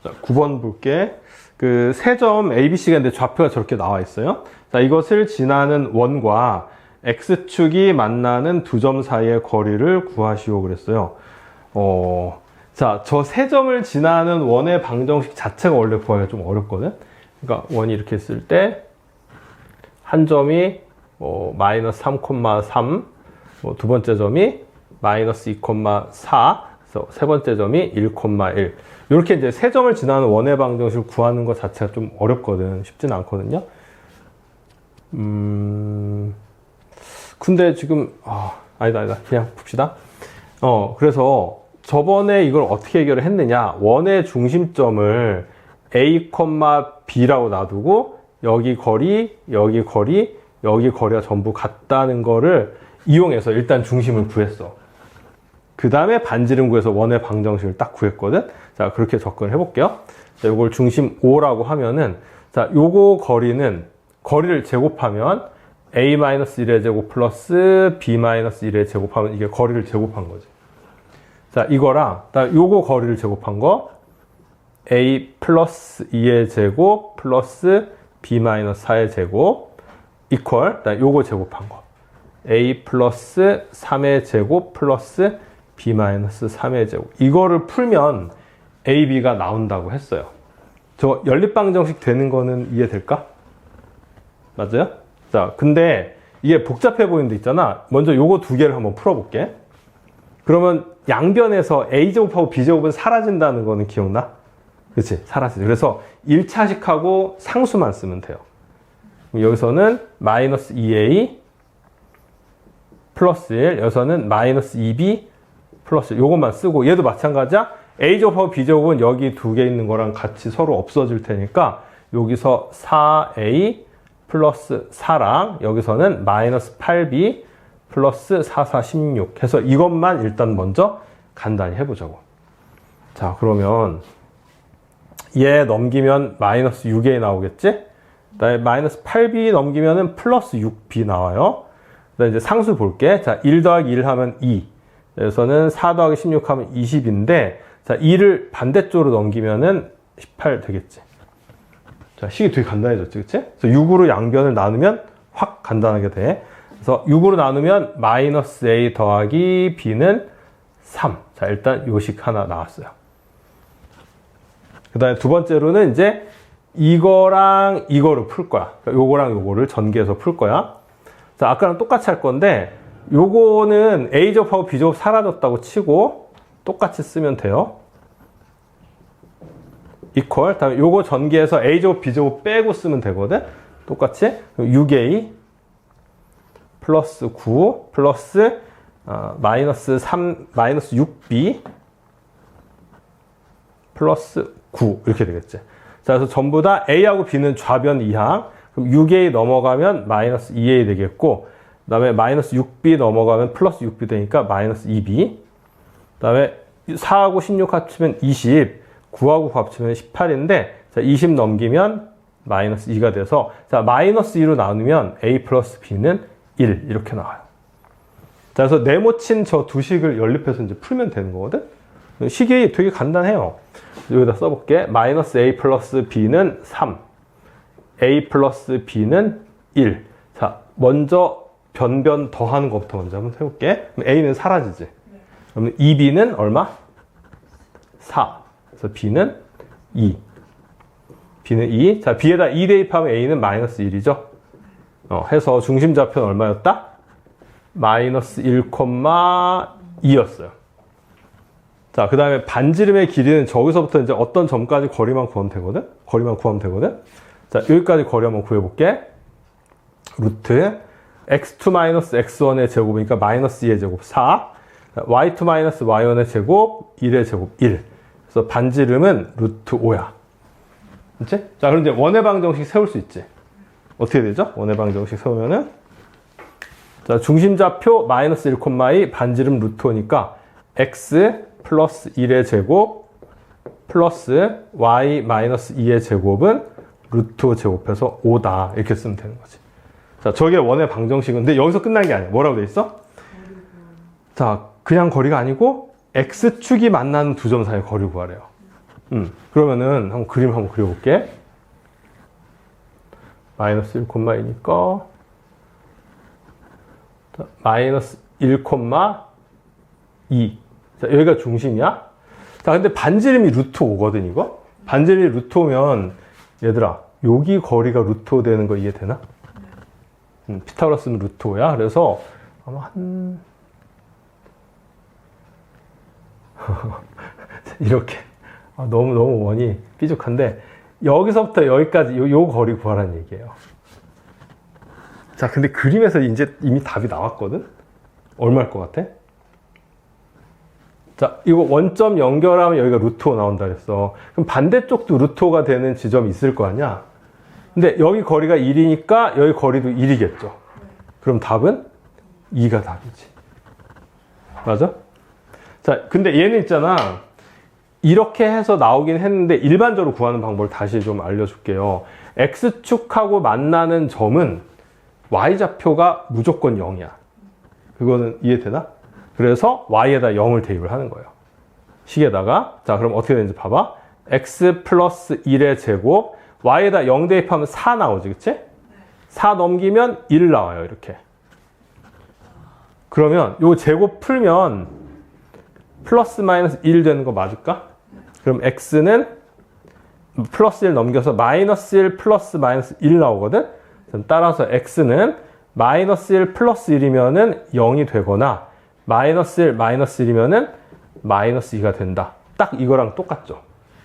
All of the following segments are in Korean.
자, 9번 볼게. 그 세 점 ABC가 있는데 좌표가 저렇게 나와 있어요. 자, 이것을 지나는 원과 X축이 만나는 두 점 사이의 거리를 구하시오 그랬어요. 자, 저 세 점을 지나는 원의 방정식 자체가 원래 구하기가 좀 어렵거든. 그러니까 원이 이렇게 있을 때 한 점이 마이너스 3,3, 두 번째 점이 마이너스 2,4, 그래서 세 번째 점이 1,1. 이렇게 이제 세 점을 지나는 원의 방정식을 구하는 것 자체가 좀 어렵거든. 쉽진 않거든요. 근데 지금, 아니다. 그냥 봅시다. 그래서 저번에 이걸 어떻게 해결을 했느냐. 원의 중심점을 A, B라고 놔두고, 여기 거리, 여기 거리, 여기 거리가 전부 같다는 거를 이용해서 일단 중심을 구했어. 그 다음에 반지름 구해서 원의 방정식을 딱 구했거든. 자, 그렇게 접근을 해볼게요. 자, 요걸 중심 O라고 하면은, 자, 요거 거리를 제곱하면 A-1의 제곱 플러스 B-1의 제곱하면 이게 거리를 제곱한 거지. 자, 이거랑, 요거 거리를 제곱한 거, A 플러스 2의 제곱 플러스 B-4의 제곱, 이퀄, 요거 제곱한 거. A 플러스 3의 제곱 플러스 B-3의 제곱. 이거를 풀면 AB가 나온다고 했어요. 저 연립방정식 되는 거는 이해될까? 맞아요? 자, 근데 이게 복잡해 보이는 데 있잖아. 먼저 요거 두 개를 한번 풀어볼게. 그러면 양변에서 A제곱하고 B제곱은 사라진다는 거는 기억나? 그치? 사라지죠. 그래서 1차식하고 상수만 쓰면 돼요. 여기서는 마이너스 2A 플러스 1, 여기서는 마이너스 2B 플러스 1, 요것만 쓰고, 얘도 마찬가지야. A제곱하고 B제곱은 여기 두 개 있는 거랑 같이 서로 없어질 테니까 여기서 4A 플러스 4랑 여기서는 마이너스 8B 플러스 4, 4, 16 해서 이것만 일단 먼저 간단히 해보자고. 자, 그러면 얘 넘기면 마이너스 6A 나오겠지? 그다음에 마이너스 8B 넘기면은 플러스 6B 나와요. 그다음에 이제 상수 볼게. 자, 1 더하기 1 하면 2. 여기서는 4 더하기 16 하면 20인데, 자, 2를 반대쪽으로 넘기면은 18 되겠지. 자, 식이 되게 간단해졌지, 그치? 그래서 6으로 양변을 나누면 확 간단하게 돼. 그래서 6으로 나누면 마이너스 A 더하기 B는 3. 자, 일단 요식 하나 나왔어요. 그 다음에 두 번째로는 이제 이거랑 이거를 풀 거야. 그러니까 요거랑 요거를 전개해서 풀 거야. 자, 아까랑 똑같이 할 건데, 요거는 A제곱하고 B제곱 사라졌다고 치고 똑같이 쓰면 돼요. 이퀄. 다음에 요거 전개해서 A제곱 B제곱 빼고 쓰면 되거든. 똑같이 6A 플러스 9 플러스 마이너스 3 마이너스 6B 플러스 9 이렇게 되겠지. 자, 그래서 전부 다 A하고 B는 좌변 이항. 그럼 6A 넘어가면 마이너스 2A 되겠고, 그 다음에 마이너스 6B 넘어가면 플러스 6B 되니까 마이너스 2B. 그 다음에 4하고 16 합치면 20, 9하고 9 합치면 18인데, 자, 20 넘기면 마이너스 2가 돼서, 자, 마이너스 2로 나누면 A 플러스 B는 1 이렇게 나와요. 자, 그래서 네모친 저 두 식을 연립해서 이제 풀면 되는 거거든. 식이 되게 간단해요. 여기다 써볼게. 마이너스 A 플러스 B는 3. A 플러스 B는 1. 자, 먼저 변변 더하는 것부터 먼저 한번 해볼게. 그럼 A는 사라지지. 그러면 2B는 얼마? 4. 그래서 B는 2. B는 2. 자, B에다 2 대입하면 A는 마이너스 1이죠. 해서 중심좌표는 얼마였다? 마이너스 1,2였어요. 자, 그 다음에 반지름의 길이는 저기서부터 이제 어떤 점까지 거리만 구하면 되거든? 거리만 구하면 되거든? 자, 여기까지 거리 한번 구해볼게. 루트 x2-x1의 제곱이니까 마이너스 2의 제곱 4, y2-y1의 제곱 1의 제곱 1. 그래서 반지름은 루트 5야. 그치? 자, 그럼 이제 원의 방정식 세울 수 있지. 어떻게 되죠? 원의 방정식 세우면은, 자, 중심좌표 마이너스 1,2, 반지름 루트 5니까 x 플러스 1의 제곱 플러스 y 마이너스 2의 제곱은 루트 5 제곱해서 5다. 이렇게 쓰면 되는 거지. 자, 저게 원의 방정식은, 근데 여기서 끝난 게 아니야. 뭐라고 돼 있어? 자, 그냥 거리가 아니고 x축이 만나는 두 점 사이의 거리 구하래요. 그러면은 한번 그림 한번 그려볼게. 마이너스 1,2니까 마이너스 1,2. 자, 여기가 중심이야. 자, 근데 반지름이 루트 5거든, 이거? 반지름이 루트 5면, 얘들아, 여기 거리가 루트 5 되는 거 이해되나? 피타고라스는 루트 5야. 그래서 아마 이렇게. 너무 원이 삐죽한데, 여기서부터 여기까지 요 거리 구하라는 얘기예요. 자, 근데 그림에서 이제 이미 답이 나왔거든? 얼마일 것 같아? 자, 이거 원점 연결하면 여기가 루트 5 나온다 그랬어. 그럼 반대쪽도 루트 5가 되는 지점이 있을 거 아니야? 근데 여기 거리가 1이니까 여기 거리도 1이겠죠. 그럼 답은 2가 답이지. 맞아? 자, 근데 얘는 있잖아. 이렇게 해서 나오긴 했는데 일반적으로 구하는 방법을 다시 좀 알려줄게요. X축하고 만나는 점은 Y좌표가 무조건 0이야. 그거는 이해되나? 그래서 Y에다 0을 대입을 하는 거예요. 식에다가. 자, 그럼 어떻게 되는지 봐봐. X 플러스 1의 제곱. Y에다 0 대입하면 4 나오지, 그치? 4 넘기면 1 나와요, 이렇게. 그러면 요 제곱 풀면 플러스 마이너스 1 되는 거 맞을까? 그럼 X는 플러스 1 넘겨서 마이너스 1 플러스 마이너스 1 나오거든? 따라서 X는 마이너스 1 플러스 1이면은 0이 되거나 마이너스 1 마이너스 1이면은 마이너스 2가 된다. 딱 이거랑 똑같죠?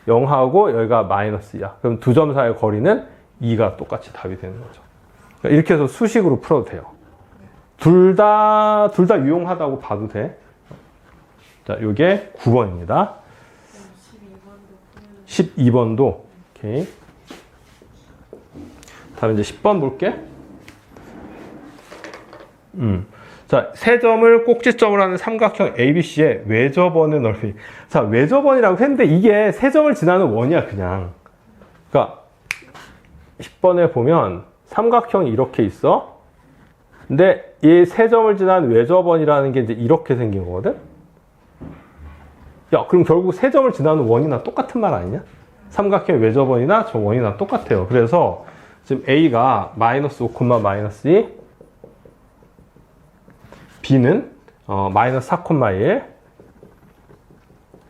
0하고 여기가 마이너스 2야. 그럼 두 점 사이의 거리는 2가 똑같이 답이 되는 거죠. 그러니까 이렇게 해서 수식으로 풀어도 돼요. 둘 다 유용하다고 봐도 돼. 자, 요게 9번입니다. 12번도. 오케이. 다음 이제 10번 볼게. 자, 세 점을 꼭지점으로 하는 삼각형 ABC의 외접원의 넓이. 자, 외접원이라고 했는데 이게 세 점을 지나는 원이야, 그냥. 그러니까 10번에 보면 삼각형이 이렇게 있어. 근데 이 세 점을 지나는 외접원이라는 게 이제 이렇게 생긴 거거든. 야, 그럼 결국 세 점을 지나는 원이나 똑같은 말 아니냐? 삼각형 외접원이나 저 원이나 똑같아요. 그래서 지금 A가 마이너스 5, 마이너스 2, B는 마이너스 4,1,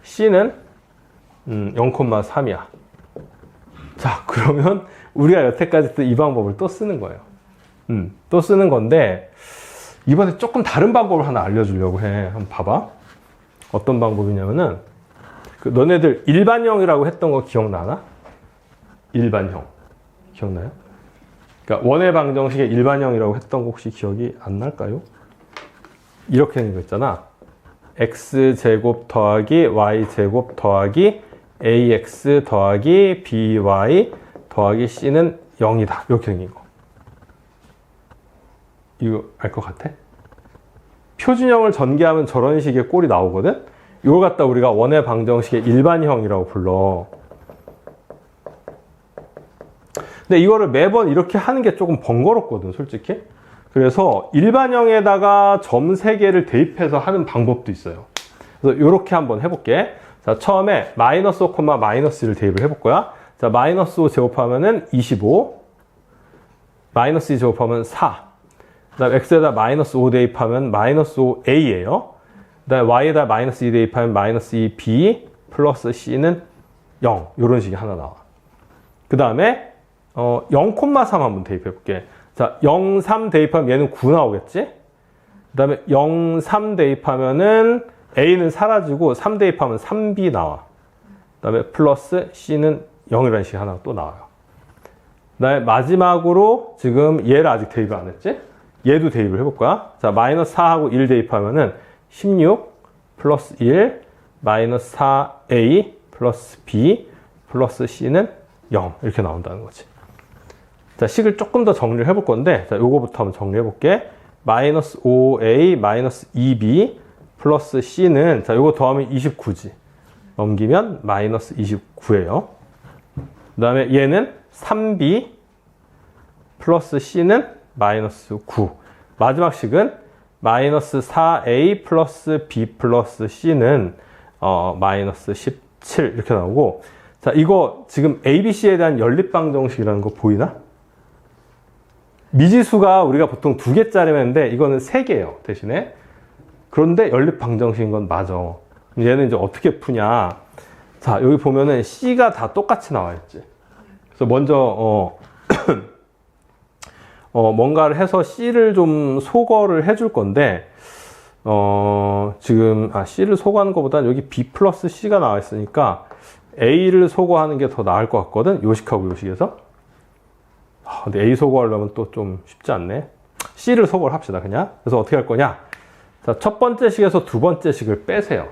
C는 0,3이야. 자, 그러면 우리가 여태까지 했던 이 방법을 또 쓰는 거예요. 또 쓰는 건데 이번에 조금 다른 방법을 하나 알려주려고 해. 한번 봐봐. 어떤 방법이냐면은 너네들 일반형이라고 했던 거 기억나나? 일반형. 기억나요? 그러니까 원의 방정식의 일반형이라고 했던 거 혹시 기억이 안 날까요? 이렇게 되는 거 있잖아. x제곱 더하기 y제곱 더하기 ax 더하기 by 더하기 c는 0이다. 이렇게 생긴 거. 이거 알 것 같아? 표준형을 전개하면 저런 식의 꼴이 나오거든? 이걸 갖다 우리가 원의 방정식의 일반형이라고 불러. 근데 이거를 매번 이렇게 하는 게 조금 번거롭거든, 솔직히. 그래서 일반형에다가 점 3개를 대입해서 하는 방법도 있어요. 그래서 이렇게 한번 해볼게. 자, 처음에 마이너스 5, 마이너스 1을 대입을 해볼 거야. 자, 마이너스 5 제곱하면은 25. 마이너스 2 제곱하면 4. 그 다음에 x에다 마이너스 5 대입하면 마이너스 5a예요. 그 다음에 y에다 마이너스 2 대입하면 마이너스 2b 플러스 c는 0. 이런 식이 하나 나와. 그 다음에 0,3 한번 대입해 볼게. 자, 0, 3 대입하면 얘는 9 나오겠지? 그 다음에 0, 3 대입하면은 a는 사라지고 3 대입하면 3b 나와. 그 다음에 플러스 c는 0이라는 식이 하나 또 나와요. 그 다음에 마지막으로 지금 얘를 아직 대입을 안 했지? 얘도 대입을 해볼 거야. 자, 마이너스 4하고 1 대입하면은 16 플러스 1 마이너스 4a 플러스 b 플러스 c는 0 이렇게 나온다는 거지. 자, 식을 조금 더 정리를 해볼 건데, 자, 요거부터 한번 정리해 볼게. 마이너스 5a 마이너스 2b 플러스 c는, 자, 요거 더하면 29지. 넘기면 마이너스 29예요. 그 다음에 얘는 3b 플러스 c는 마이너스 9. 마지막 식은 마이너스 4a 플러스 b 플러스 c는 마이너스 17 이렇게 나오고, 자, 이거 지금 ABC에 대한 연립방정식이라는 거 보이나? 미지수가 우리가 보통 2개짜리면 했는데 이거는 3개예요, 대신에. 그런데 연립방정식인 건 맞아. 얘는 이제 어떻게 푸냐. 자, 여기 보면은 C가 다 똑같이 나와 있지. 그래서 먼저, 뭔가를 해서 C를 좀 소거를 해줄 건데, 지금, C를 소거하는 것보다는 여기 B 플러스 C가 나와 있으니까 A를 소거하는 게 더 나을 것 같거든? 요식하고 요식에서. 근데 A 소거하려면 또 좀 쉽지 않네. C를 소거를 합시다, 그냥. 그래서 어떻게 할 거냐? 자, 첫 번째 식에서 두 번째 식을 빼세요.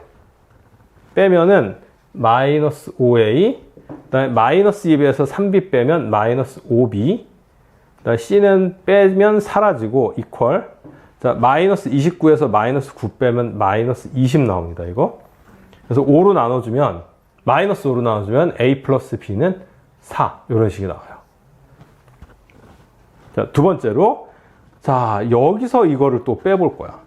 빼면은 마이너스 5A, 그 다음에 마이너스 2B에서 3B 빼면 마이너스 5B, 그 다음에 C는 빼면 사라지고 이퀄. 자, 마이너스 29에서 마이너스 9 빼면 마이너스 20 나옵니다, 이거. 그래서 5로 나눠주면, 마이너스 5로 나눠주면 A 플러스 B는 4. 이런 식이 나와요. 자, 두 번째로, 자, 여기서 이거를 또 빼볼 거야.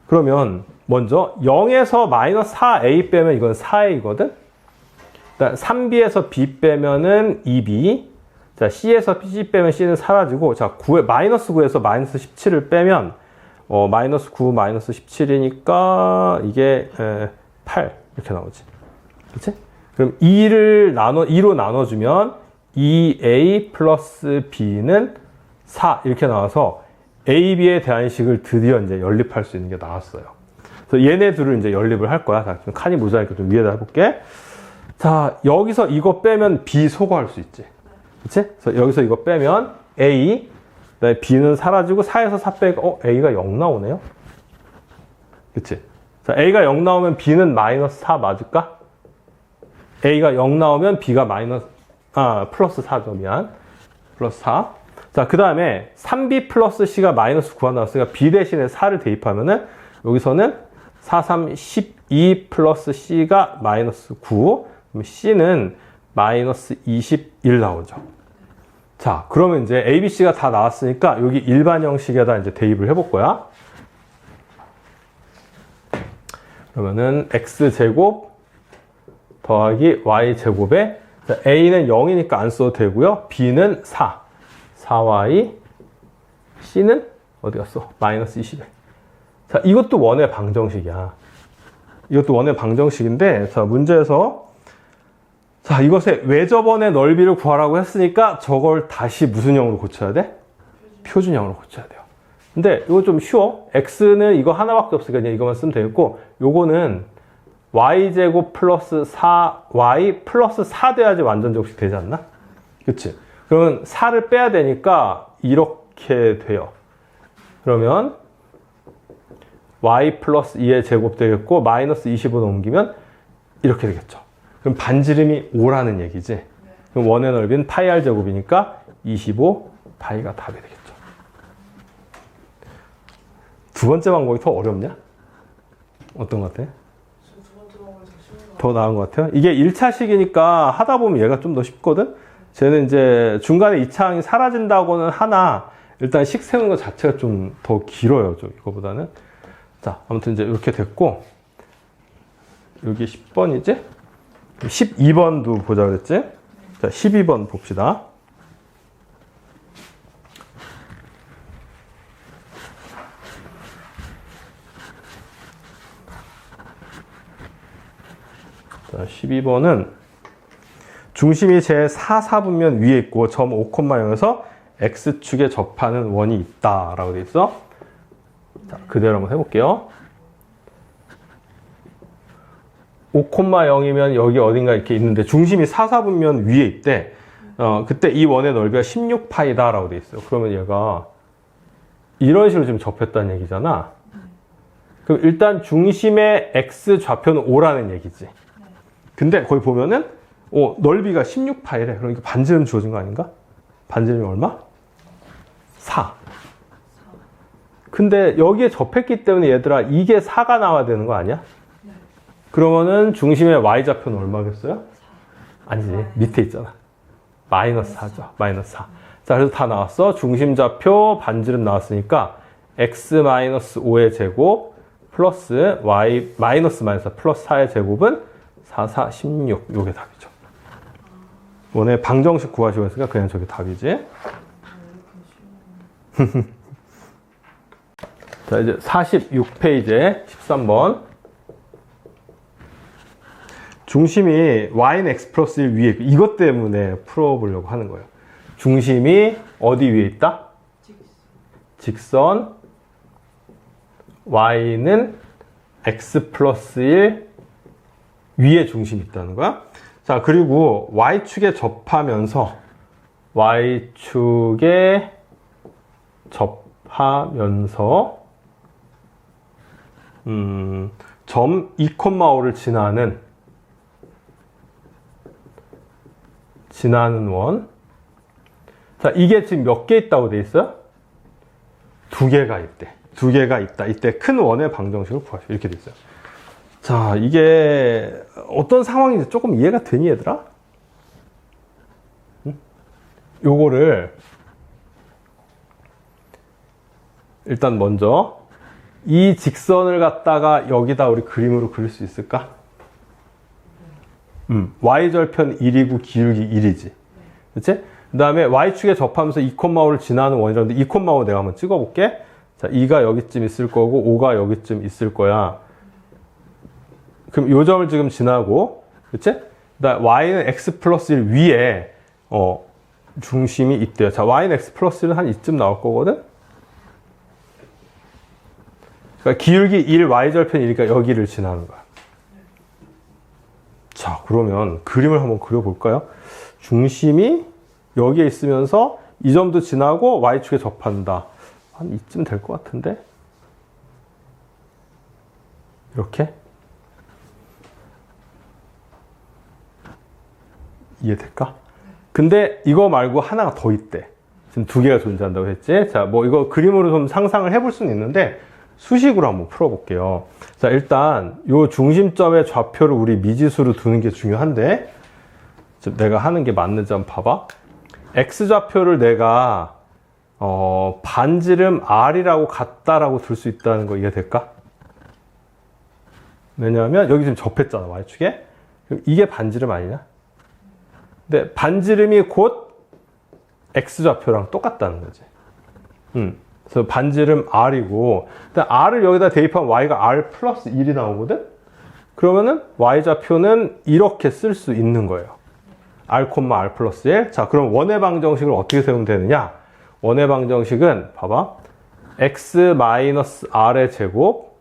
그러면 먼저 0에서 마이너스 4A 빼면 이건 4A거든? 3B에서 B 빼면은 2B. 자, C에서 C 빼면 C는 사라지고, 자, 마이너스 9에서 마이너스 17을 빼면, 마이너스 9, 마이너스 17이니까 이게 8. 이렇게 나오지. 그치? 그럼 2로 나눠주면 2A 플러스 B는 4. 이렇게 나와서 A, B에 대한 식을 드디어 이제 연립할 수 있는 게 나왔어요. 그래서 얘네 둘을 이제 연립을 할 거야. 자, 좀 칸이 모자니까 좀 위에다 해볼게. 자, 여기서 이거 빼면 B 소거할 수 있지. 그치? 그래서 여기서 이거 빼면 A, 그다음에 B는 사라지고 4에서 4 빼니까, A가 0 나오네요? 그치? 자, A가 0 나오면 B는 마이너스 4 맞을까? A가 0 나오면 B가 플러스 4죠, 미안. 플러스 4. 자, 그 다음에 3B 플러스 C가 마이너스 9가 나왔으니까 B 대신에 4를 대입하면은 여기서는 4, 3, 12 플러스 C가 마이너스 9. 그럼 C는 마이너스 21 나오죠. 자, 그러면 이제 A, B, C가 다 나왔으니까 여기 일반 형식에다 이제 대입을 해볼 거야. 그러면은 X제곱 더하기 Y제곱에 A는 0이니까 안 써도 되고요. B는 4. 4Y, C는 어디 갔어? 마이너스 21. 자, 이것도 원의 방정식이야. 이것도 원의 방정식인데, 자, 문제에서, 자, 이것의 외접원의 넓이를 구하라고 했으니까 저걸 다시 무슨 형으로 고쳐야 돼? 표준형으로 고쳐야 돼요. 근데 이거 좀 쉬워. X는 이거 하나밖에 없으니까 그냥 이것만 쓰면 되겠고, 요거는 Y제곱 플러스 4Y 플러스 4 돼야지 완전 적식 되지 않나? 그치? 그러면 4를 빼야 되니까 이렇게 돼요. 그러면 y 플러스 2의 제곱 되겠고 마이너스 25 넘기면 이렇게 되겠죠. 그럼 반지름이 5라는 얘기지. 그럼 원의 넓이는 파이 r 제곱이니까 25 파이가 답이 되겠죠. 두 번째 방법이 더 어렵냐? 어떤 것 같아? 더 나은 것 같아요? 이게 1차식이니까 하다 보면 얘가 좀 더 쉽거든? 쟤는 이제 중간에 2차항이 사라진다고는 하나, 일단 식 세우는 것 자체가 좀 더 길어요, 이거보다는. 자, 아무튼 이제 이렇게 됐고, 여기 10번이지? 12번도 보자 그랬지? 자, 12번 봅시다. 자, 12번은 중심이 제 4사분면 위에 있고 점 5,0에서 X축에 접하는 원이 있다 라고 돼 있어. 자, 그대로 한번 해볼게요. 5,0이면 여기 어딘가 이렇게 있는데 중심이 4사분면 위에 있대. 그때 이 원의 넓이가 16파이다 라고 돼 있어요. 그러면 얘가 이런 식으로 지금 접했다는 얘기잖아. 그럼 일단 중심의 X 좌표는 5라는 얘기지. 근데 거기 보면은 넓이가 16파이래. 그러니까 반지름 주어진 거 아닌가? 반지름이 얼마? 4. 근데 여기에 접했기 때문에 얘들아 이게 4가 나와야 되는 거 아니야? 그러면은 중심의 Y좌표는 얼마겠어요? 아니지. 밑에 있잖아. 마이너스 4죠. 마이너스 4. 자, 그래서 다 나왔어. 중심좌표 반지름 나왔으니까 X-5의 제곱 플러스 Y 마이너스 플러스 4의 제곱은 4, 4, 16. 요게 답이죠. 원의 방정식 구하시고 했으니까 그냥 저게 답이지. 자, 이제 46페이지에 13번. 중심이 y는 x 플러스 1 위에 이것 때문에 풀어보려고 하는 거예요. 중심이 어디 위에 있다? 직선 y는 x 플러스 1 위에 중심이 있다는 거야. 자, 그리고 y축에 접하면서 점 2,5를 지나는 원. 자, 이게 지금 몇 개 있다고 돼 있어요? 2개가 있대. 2개가 있다. 이때 큰 원의 방정식을 구하시오. 이렇게 돼 있어요. 자, 이게 어떤 상황인지 조금 이해가 되니, 얘들아? 응? 요거를 일단 먼저 이 직선을 갖다가 여기다 우리 그림으로 그릴 수 있을까? y절편 1이고 기울기 1이지. 그치? 그 다음에 y축에 접하면서 2,5를 지나는 원이라는데 2,5 내가 한번 찍어볼게. 자, 2가 여기쯤 있을 거고 5가 여기쯤 있을 거야. 그럼 요 점을 지금 지나고, 그치? 그다음 y는 x 플러스 1 위에 중심이 있대요. 자, y는 x 플러스 1은 한 이쯤 나올 거거든? 그러니까 기울기 1 y절편 1이니까 여기를 지나는 거야. 자, 그러면 그림을 한번 그려볼까요? 중심이 여기에 있으면서 이 점도 지나고 y축에 접한다. 한 이쯤 될 것 같은데? 이렇게? 이해될까? 근데 이거 말고 하나가 더 있대. 지금 2개가 존재한다고 했지? 자, 뭐 이거 그림으로 좀 상상을 해볼 수는 있는데 수식으로 한번 풀어볼게요. 자, 일단 요 중심점의 좌표를 우리 미지수로 두는 게 중요한데 지금 내가 하는 게 맞는지 한번 봐봐. x좌표를 내가 반지름 r이라고 같다라고 둘 수 있다는 거 이해될까? 왜냐하면 여기 지금 접했잖아, y축에. 이게 반지름 아니냐? 근데 반지름이 곧 x좌표랑 똑같다는 거지. 그래서 반지름 r이고, r을 여기다 대입하면 y가 r 플러스 1이 나오거든? 그러면은 y좌표는 이렇게 쓸 수 있는 거예요. r, r 플러스 1. 자, 그럼 원의 방정식을 어떻게 세우면 되느냐? 원의 방정식은, 봐봐. x 마이너스 r의 제곱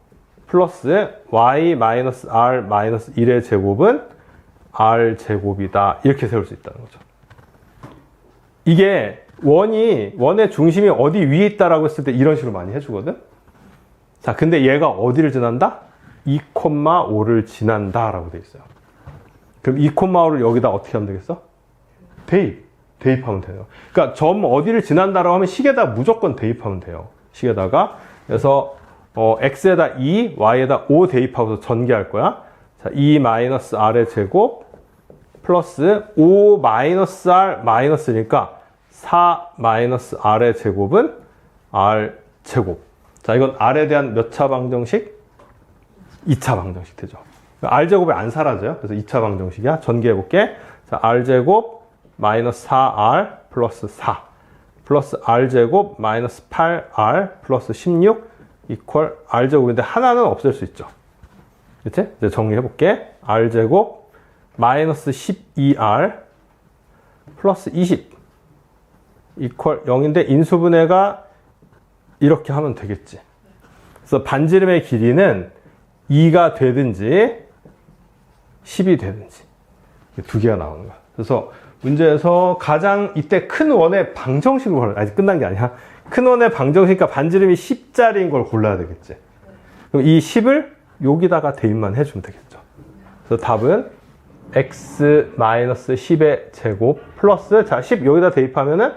플러스 y 마이너스 r 마이너스 1의 제곱은 r 제곱이다. 이렇게 세울 수 있다는 거죠. 이게 원의 중심이 어디 위에 있다라고 했을 때 이런 식으로 많이 해주거든? 자, 근데 얘가 어디를 지난다? 2,5를 지난다라고 돼 있어요. 그럼 2,5를 여기다 어떻게 하면 되겠어? 대입하면 돼요. 그러니까 점 어디를 지난다라고 하면 식에다 무조건 대입하면 돼요. 식에다가. 그래서 x에다 2, y에다 5 대입하고서 전개할 거야. 자, 2 마이너스 r의 제곱 플러스 5 마이너스 r 마이너스니까 4 마이너스 r의 제곱은 r 제곱. 자, 이건 r에 대한 몇 차 방정식? 2차 방정식 되죠. r 제곱이 안 사라져요. 그래서 2차 방정식이야. 전개해 볼게. 자, r 제곱 마이너스 4r 플러스 4 플러스 r 제곱 마이너스 8r 플러스 16 이퀄 r 제곱인데 하나는 없앨 수 있죠. 그치? 이제 정리해 볼게. r 제곱 마이너스 12r 플러스 20 이퀄 0인데 인수분해가 이렇게 하면 되겠지. 그래서 반지름의 길이는 2가 되든지 10이 되든지 2개가 나오는 거야. 그래서 문제에서 가장 이때 큰 원의 방정식을 골라. 아직 끝난 게 아니야. 큰 원의 방정식이니까 반지름이 10짜리인 걸 골라야 되겠지. 그럼 이 10을 여기다가 대입만 해주면 되겠죠. 그래서 답은 x-10의 제곱 플러스, 자, 10 여기다 대입하면은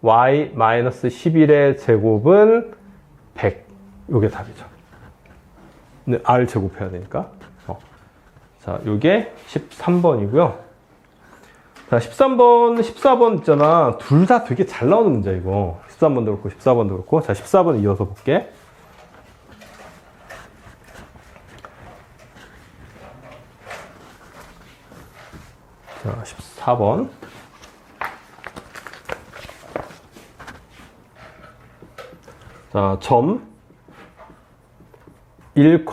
y-11의 제곱은 100. 요게 답이죠. 근데 r 제곱해야 되니까. 자, 요게 13번이고요. 자, 13번, 14번 있잖아. 둘 다 되게 잘 나오는 문제야, 이거. 13번도 그렇고, 14번도 그렇고. 자, 14번 이어서 볼게. 자, 14번. 자, 점 1,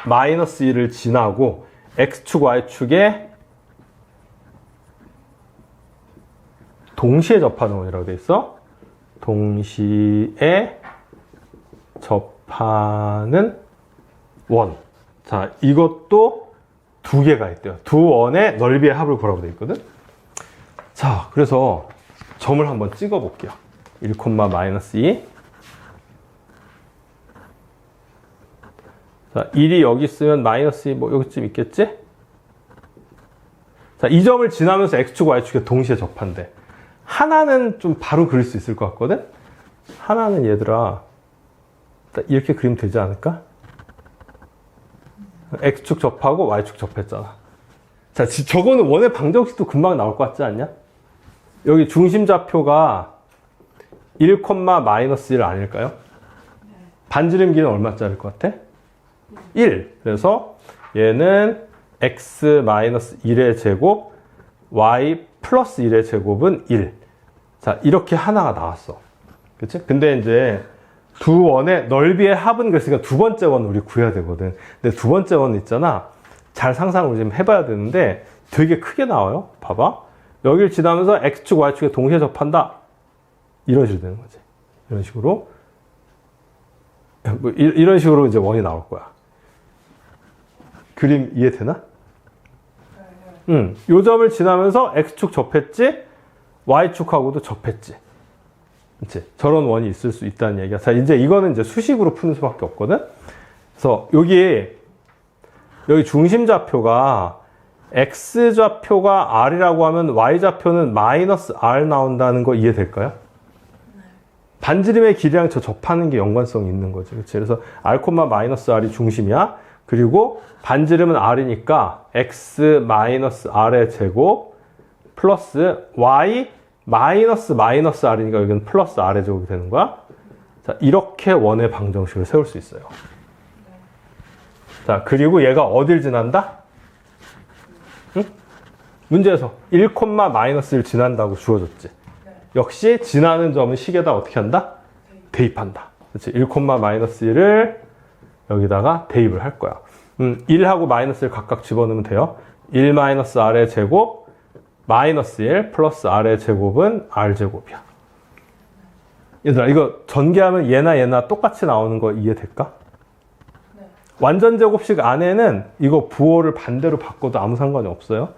마이너스 1을 지나고 x축, y축에 동시에 접하는 원이라고 돼 있어. 동시에 접하는 원. 자, 이것도 두 개가 있대요. 두 원의 넓이의 합을 구하라고 돼 있거든. 자, 그래서 점을 한번 찍어 볼게요. 1, 마이너스 2. 자, 1이 여기 있으면 마이너스 2 뭐 여기쯤 있겠지? 자, 이 점을 지나면서 x축, y축에 동시에 접한대. 하나는 좀 바로 그릴 수 있을 것 같거든? 하나는 얘들아, 이렇게 그리면 되지 않을까? x축 접하고 y축 접했잖아. 자, 저거는 원의 방정식도 금방 나올 것 같지 않냐? 여기 중심좌표가 1, 마이너스 1 아닐까요? 반지름기는 얼마짜리일 것 같아? 1. 그래서 얘는 x 마이너스 1의 제곱, y 플러스 1의 제곱은 1. 자, 이렇게 하나가 나왔어. 그치? 근데 이제 두 원의 넓이의 합은 그랬으니까 두 번째 원 우리 구해야 되거든. 근데 두 번째 원 있잖아. 잘 상상을 좀 해봐야 되는데 되게 크게 나와요. 봐봐. 여기를 지나면서 x축, y축에 동시에 접한다. 이런 식으로 되는 거지. 이런 식으로. 뭐 이런 식으로 이제 원이 나올 거야. 그림 이해되나? 요 점을 지나면서 x축 접했지, y축하고도 접했지. 그치? 저런 원이 있을 수 있다는 얘기야. 자, 이제 이거는 이제 수식으로 푸는 수밖에 없거든? 그래서 여기 중심좌표가 x좌표가 r이라고 하면 y좌표는 마이너스 r 나온다는 거 이해될까요? 반지름의 길이랑 저 접하는 게 연관성이 있는 거죠. 그치? 그래서 r, 마이너스 r이 중심이야. 그리고 반지름은 r이니까 x 마이너스 r의 제곱 플러스 y 마이너스 r이니까 여기는 플러스 r의 제곱이 되는 거야. 자, 이렇게 원의 방정식을 세울 수 있어요. 자, 그리고 얘가 어딜 지난다? 응? 문제에서 1, 마이너스 1 지난다고 주어졌지. 역시 지나는 점은 식에다 어떻게 한다? 대입한다. 그렇지? 1, 마이너스 1을 여기다가 대입을 할 거야. 1하고 마이너스 1 각각 집어넣으면 돼요. 1 마이너스 r의 제곱 마이너스 1 플러스 r의 제곱은 r제곱이야. 얘들아, 이거 전개하면 얘나 똑같이 나오는 거 이해될까? 네. 완전 제곱식 안에는 이거 부호를 반대로 바꿔도 아무 상관이 없어요.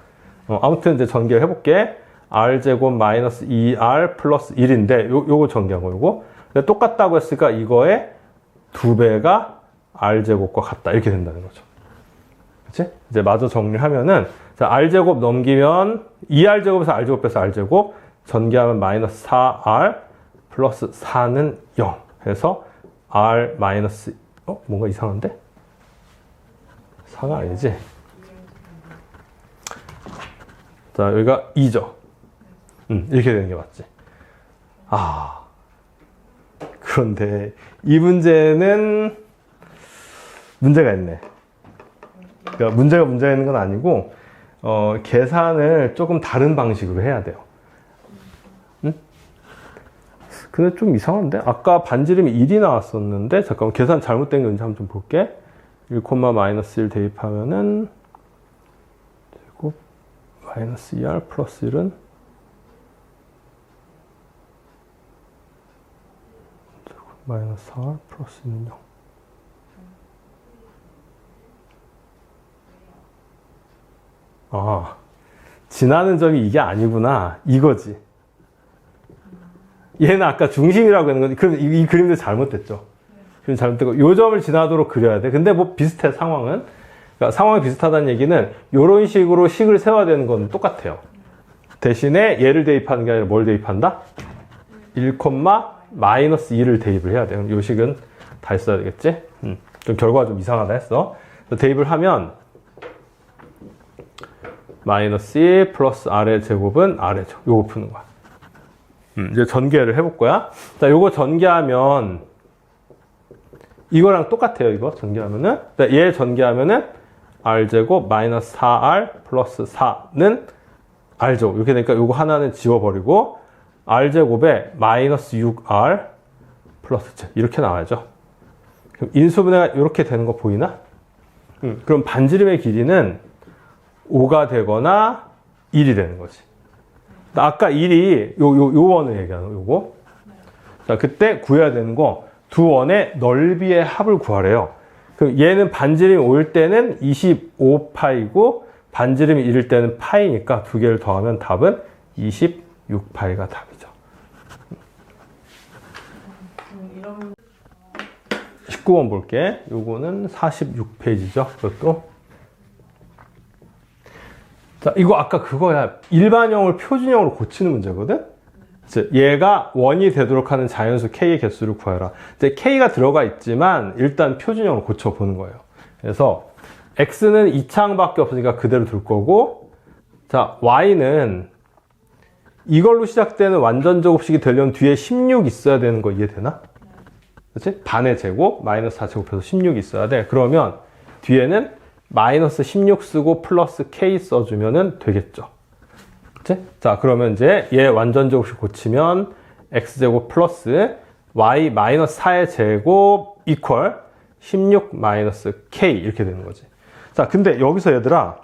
아무튼 이제 전개를 해볼게. r제곱 마이너스 2r 플러스 1인데 요거 전개한 거 요거. 근데 똑같다고 했으니까 이거의 2배가 r제곱과 같다. 이렇게 된다는 거죠. 그치? 이제 마저 정리를 하면은, 자, r제곱 넘기면 2r제곱에서 r제곱 빼서 r제곱, 전개하면 마이너스 4r 플러스 4는 0 해서 r 마이너스, 뭔가 이상한데? 4가 아니지? 자, 여기가 2죠. 이렇게 되는 게 맞지. 그런데 이 문제는 문제가 있네. 그러니까 문제가 있는 건 아니고, 계산을 조금 다른 방식으로 해야 돼요. 응? 근데 좀 이상한데? 아까 반지름이 1이 나왔었는데, 잠깐만, 계산 잘못된 게 뭔지 한번 좀 볼게. 1, 마이너스 1 대입하면은, 제곱, 마이너스 2r 플러스 1은, 제곱, 마이너스 4r 플러스 1은 0. 지나는 점이 이게 아니구나. 이거지. 얘는 아까 중심이라고 했는 건데, 그럼 이 그림도 잘못됐죠. 그림 잘못되고, 요 점을 지나도록 그려야 돼. 근데 뭐 비슷해, 상황은. 그러니까 상황이 비슷하다는 얘기는, 요런 식으로 식을 세워야 되는 건 똑같아요. 대신에 얘를 대입하는 게 아니라 뭘 대입한다? 1, 마이너스 2를 대입을 해야 돼요. 요 식은 다 했어야 되겠지? 좀 결과가 좀 이상하다 했어. 대입을 하면, 마이너스 2 플러스 r의 제곱은 r죠. 요거 푸는 거야. 이제 전개를 해볼 거야. 자, 요거 전개하면 이거랑 똑같아요. 이거 전개하면은, 얘 전개하면은 r제곱 마이너스 4r 플러스 4는 r제곱. 이렇게 되니까 요거 하나는 지워버리고 r제곱에 마이너스 6r 플러스 Z 이렇게 나와야죠. 그럼 인수분해가 이렇게 되는 거 보이나? 그럼 반지름의 길이는 5가 되거나 1이 되는 거지. 아까 1이 요 원을 얘기하는 요거. 자, 그때 구해야 되는 거 두 원의 넓이의 합을 구하래요. 그럼 얘는 반지름이 5일 때는 25파이고 반지름이 1일 때는 파이니까 두 개를 더하면 답은 26파이가 답이죠. 19번 볼게. 요거는 46페이지죠. 그것도. 자, 이거 아까 그거야. 일반형을 표준형으로 고치는 문제거든? 얘가 원이 되도록 하는 자연수 K의 개수를 구해라. 이제 K가 들어가 있지만 일단 표준형으로 고쳐보는 거예요. 그래서 X는 2창밖에 없으니까 그대로 둘 거고, 자, Y는 이걸로 시작되는 완전 제곱식이 되려면 뒤에 16 있어야 되는 거 이해되나? 그렇지? 반의 제곱, 마이너스 4제곱해서 16 있어야 돼. 그러면 뒤에는 마이너스 16 쓰고 플러스 K 써주면 되겠죠. 그치? 자, 그러면 이제 얘 완전 제곱식 고치면 X제곱 플러스 Y 마이너스 4의 제곱 이퀄 16 마이너스 K 이렇게 되는 거지. 자, 근데 여기서 얘들아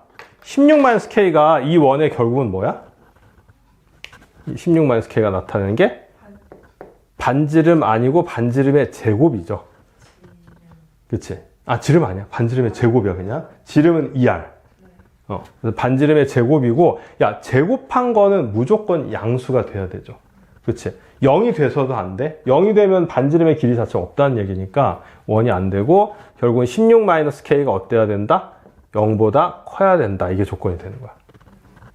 16 마이너스 K가 이 원의 결국은 뭐야? 16 마이너스 K가 나타내는 게 반지름 아니고 반지름의 제곱이죠. 그치? 아, 지름 아니야. 반지름의 제곱이야, 그냥. 지름은 2R. 그래서 반지름의 제곱이고, 야, 제곱한 거는 무조건 양수가 돼야 되죠. 그치? 0이 돼서도 안 돼. 0이 되면 반지름의 길이 자체가 없다는 얘기니까 원이 안 되고, 결국은 16-K가 어때야 된다? 0보다 커야 된다. 이게 조건이 되는 거야.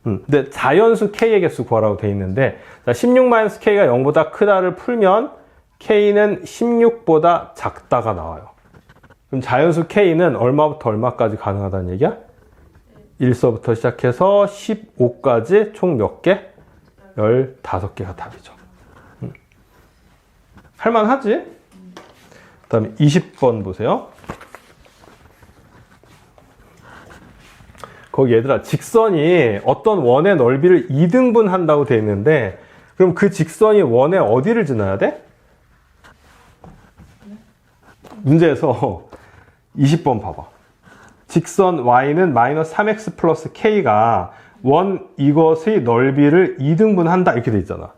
근데 자연수 K의 개수 구하라고 돼 있는데, 16-K가 0보다 크다를 풀면 K는 16보다 작다가 나와요. 그럼 자연수 K는 얼마부터 얼마까지 가능하다는 얘기야? 1서부터 시작해서 15까지 총 몇 개? 15개가 답이죠. 할만하지? 그 다음에 20번 보세요. 거기 얘들아, 직선이 어떤 원의 넓이를 2등분 한다고 돼 있는데, 그럼 그 직선이 원의 어디를 지나야 돼? 문제에서 20번 봐봐. 직선 y는 마이너스 3x 플러스 k가 원 이것의 넓이를 2등분 한다 이렇게 돼 있잖아.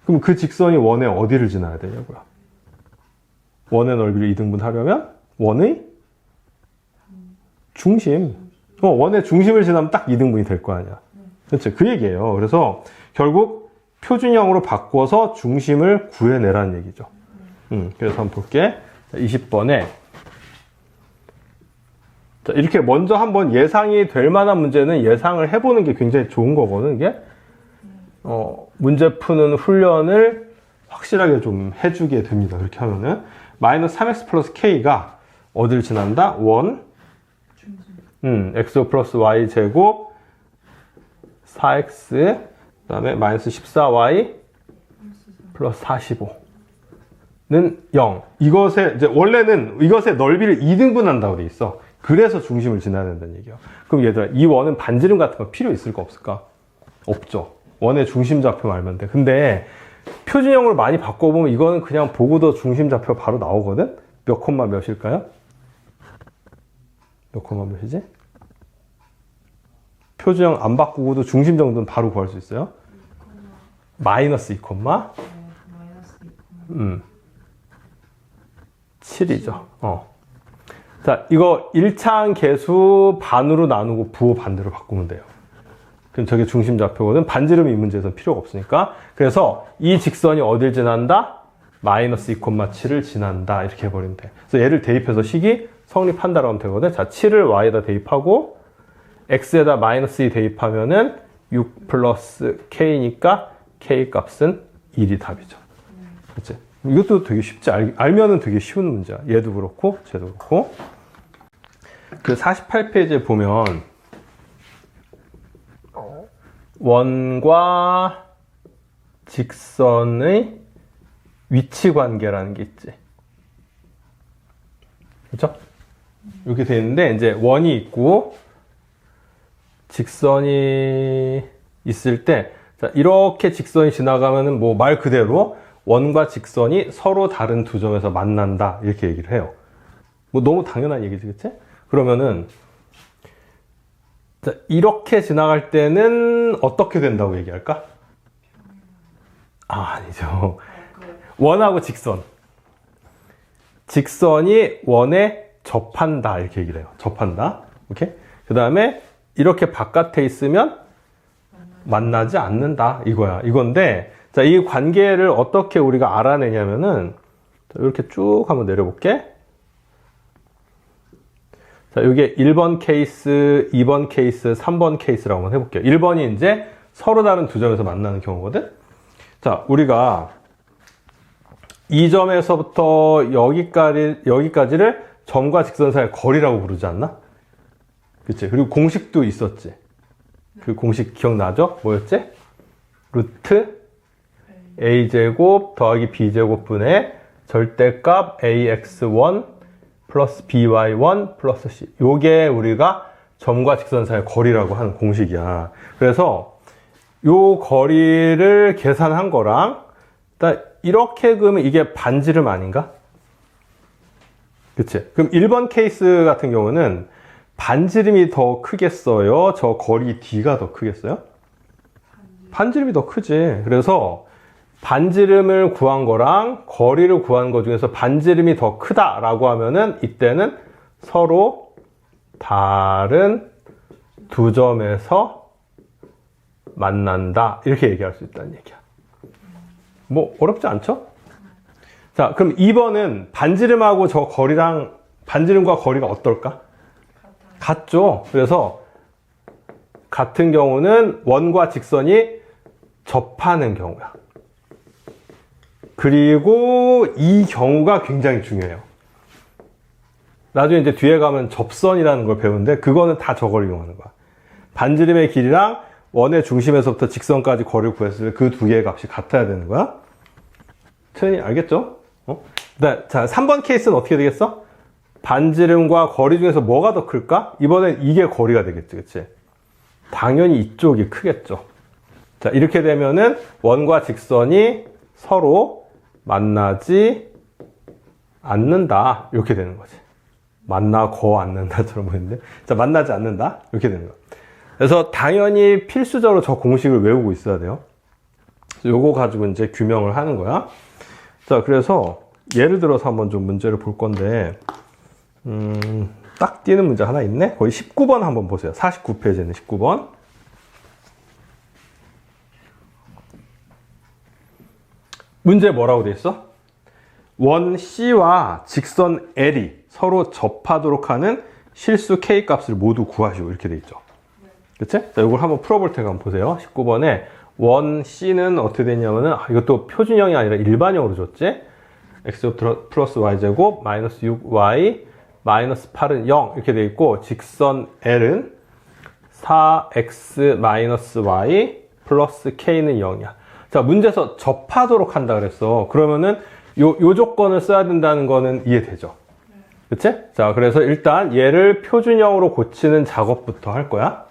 그럼 그 직선이 원의 어디를 지나야 되냐고요. 원의 넓이를 2등분 하려면 원의 중심. 원의 중심을 지나면 딱 2등분이 될 거 아니야. 그렇죠? 그 얘기예요. 그래서 결국 표준형으로 바꿔서 중심을 구해내라는 얘기죠. 그래서 한번 볼게. 20번에 자, 이렇게 먼저 한번 예상이 될 만한 문제는 예상을 해보는 게 굉장히 좋은 거거든, 이게. 문제 푸는 훈련을 확실하게 좀 해주게 됩니다. 그렇게 하면은. 마이너스 3x 플러스 k가 어딜 지난다? 원. x 플러스 y 제곱 4x 그 다음에 마이너스 14y 플러스 45는 0. 이것의 이제 원래는 이것의 넓이를 2등분 한다고 돼 있어. 그래서 중심을 지나야 된다는 얘기야. 그럼 얘들아, 이 원은 반지름 같은 거 필요 있을까 없을까? 없죠. 원의 중심 좌표 알면 돼. 근데 표준형으로 많이 바꿔보면 이거는 그냥 보고도 중심 좌표 바로 나오거든? 몇 콤마 몇일까요? 몇 콤마 몇이지? 표준형 안 바꾸고도 중심 정도는 바로 구할 수 있어요. 마이너스 2 콤마? 7이죠. 자, 이거 1차항 계수 반으로 나누고 부호 반대로 바꾸면 돼요. 그럼 저게 중심 좌표거든. 반지름이 이 문제에서는 필요가 없으니까. 그래서 이 직선이 어딜 지난다? 마이너스 2,7을 지난다. 이렇게 해버리면 돼. 그래서 얘를 대입해서 식이 성립한다라고 하면 되거든. 자, 7을 y에다 대입하고 x에다 마이너스 2 대입하면은 6 플러스 k니까 k 값은 1이 답이죠. 그치? 이것도 되게 쉽지. 알면은 되게 쉬운 문제야. 얘도 그렇고, 쟤도 그렇고. 그 48페이지에 보면 원과 직선의 위치 관계라는 게 있지. 그렇죠? 이렇게 돼 있는데 이제 원이 있고 직선이 있을 때 자, 이렇게 직선이 지나가면은 뭐 말 그대로 원과 직선이 서로 다른 두 점에서 만난다 이렇게 얘기를 해요. 뭐 너무 당연한 얘기지, 그치? 그러면은 자, 이렇게 지나갈 때는 어떻게 된다고 얘기할까? 아니죠. 원하고 직선. 직선이 원에 접한다 이렇게 얘기를 해요. 접한다. 오케이? 그 다음에 이렇게 바깥에 있으면 만나지 않는다 이거야. 이건데 자, 이 관계를 어떻게 우리가 알아내냐면은 이렇게 쭉 한번 내려볼게. 자, 이게 1번 케이스, 2번 케이스, 3번 케이스라고 한번 해볼게요. 1번이 이제 서로 다른 두 점에서 만나는 경우거든. 자, 우리가 이 점에서부터 여기까지를 점과 직선 사이의 거리라고 부르지 않나? 그치? 그리고 공식도 있었지. 그 공식 기억나죠? 뭐였지? 루트 a제곱 더하기 b제곱분의 절대값 ax1 플러스 by1 플러스 c. 요게 우리가 점과 직선 사이의 거리라고 하는 공식이야. 그래서 요 거리를 계산한 거랑 이렇게 그러면 이게 반지름 아닌가? 그치? 그럼 1번 케이스 같은 경우는 반지름이 더 크겠어요? 저 거리 D가 더 크겠어요? 반지름이 더 크지. 그래서 반지름을 구한 거랑 거리를 구한 거 중에서 반지름이 더 크다라고 하면은 이때는 서로 다른 두 점에서 만난다. 이렇게 얘기할 수 있다는 얘기야. 뭐 어렵지 않죠? 자, 그럼 2번은 반지름하고 저 거리랑 반지름과 거리가 어떨까? 같죠. 그래서 같은 경우는 원과 직선이 접하는 경우야. 그리고 이 경우가 굉장히 중요해요. 나중에 이제 뒤에 가면 접선이라는 걸 배우는데 그거는 다 저걸 이용하는 거야. 반지름의 길이랑 원의 중심에서부터 직선까지 거리를 구했을 때 그 두 개의 값이 같아야 되는 거야. 트레이 알겠죠? 자, 3번 케이스는 어떻게 되겠어? 반지름과 거리 중에서 뭐가 더 클까? 이번엔 이게 거리가 되겠지, 그치? 당연히 이쪽이 크겠죠. 자, 이렇게 되면은 원과 직선이 서로 만나지 않는다. 이렇게 되는 거지. 만나고 않는다처럼 보이는데. 자, 만나지 않는다. 이렇게 되는 거야. 그래서 당연히 필수적으로 저 공식을 외우고 있어야 돼요. 요거 가지고 이제 규명을 하는 거야. 자, 그래서 예를 들어서 한번 좀 문제를 볼 건데, 딱 띄는 문제 하나 있네? 거의 19번 한번 보세요. 49페이지에는 19번. 문제 뭐라고 돼 있어? 원 C와 직선 L이 서로 접하도록 하는 실수 K 값을 모두 구하시오. 이렇게 돼 있죠. 그치? 자, 이걸 한번 풀어볼 테니까 한번 보세요. 19번에 원 C는 어떻게 됐냐면은, 이것도 표준형이 아니라 일반형으로 줬지? x 플러스 y제곱 마이너스 6y 마이너스 8은 0 이렇게 돼 있고, 직선 L은 4x 마이너스 y 플러스 k는 0이야. 자, 문제에서 접하도록 한다 그랬어. 그러면은 요 조건을 써야 된다는 거는 이해되죠? 그치? 자, 그래서 일단 얘를 표준형으로 고치는 작업부터 할 거야.